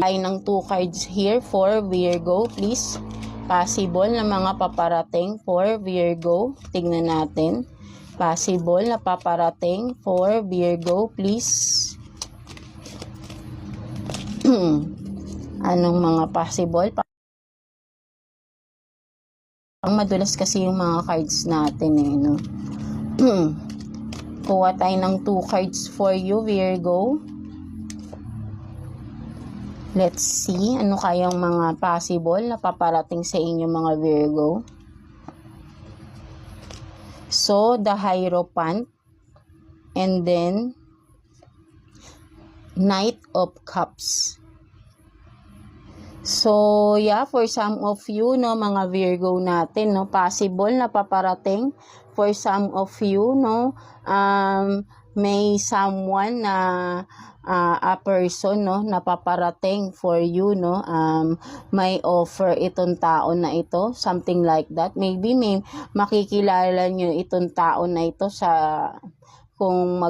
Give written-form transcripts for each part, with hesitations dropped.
Ay ng 2 cards here for Virgo, please. Possible na mga paparating for Virgo. Tingnan natin. Possible na paparating for Virgo, please. Anong mga possible? Ang madulas kasi yung mga cards natin eh, no? Kuha tayo ng 2 cards for you, Virgo. Let's see, ano kayang mga possible na paparating sa inyo mga Virgo. So, the Hierophant, and then, Knight of Cups. So, yeah, for some of you, no, mga Virgo natin, no, possible na paparating for some of you, no, may someone na a person, no, na paparating for you, no, may offer itong tao na ito, something like that. Maybe may makikilala nyo itong tao na ito sa, kung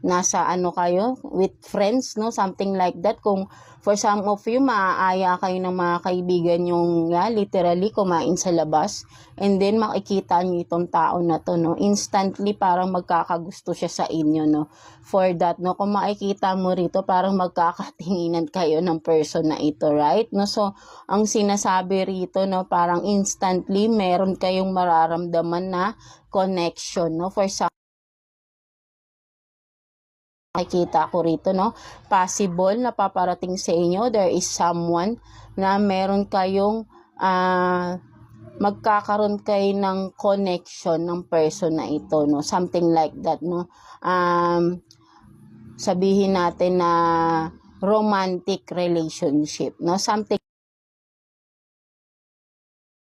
nasa ano kayo, with friends, no, something like that. Kung for some of you, maaaya kayo ng mga kaibigan yung, literally, kumain sa labas, and then makikita nyo itong tao na to, no, instantly, parang magkakagusto siya sa inyo, no, for that, no, kung makikita mo rito, parang magkakatinginan kayo ng person na ito, right, no, so, ang sinasabi rito, no, parang instantly, meron kayong mararamdaman na connection, no, for some, nakikita ko rito, no, possible na paparating sa inyo, there is someone na meron kayong magkakaroon kayo ng connection ng person na ito, no, something like that, no, sabihin natin na romantic relationship, no, something,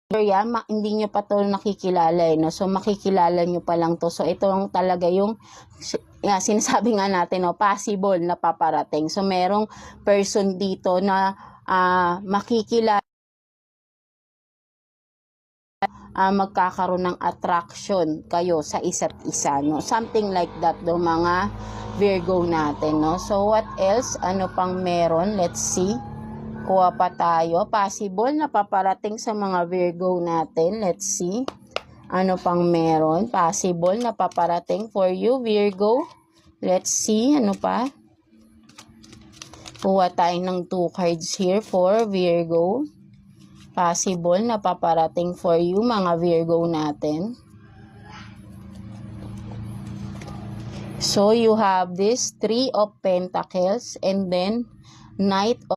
hindi nyo pa to nakikilala, no, so makikilala nyo pa lang to, so ito ang talaga yung sinasabi nga natin, no, possible na paparating. So, merong person dito na makikilala, magkakaroon ng attraction kayo sa isa't isa, no? Something like that, do mga Virgo natin, no? So, what else? Ano pang meron? Let's see. Kuha pa tayo. Possible na paparating sa mga Virgo natin. Let's see. Ano pang meron? Possible na paparating for you, Virgo. Let's see. Ano pa? Kuha tayo ng 2 cards here for Virgo. Possible na paparating for you, mga Virgo natin. So, you have this 3 of Pentacles and then Knight of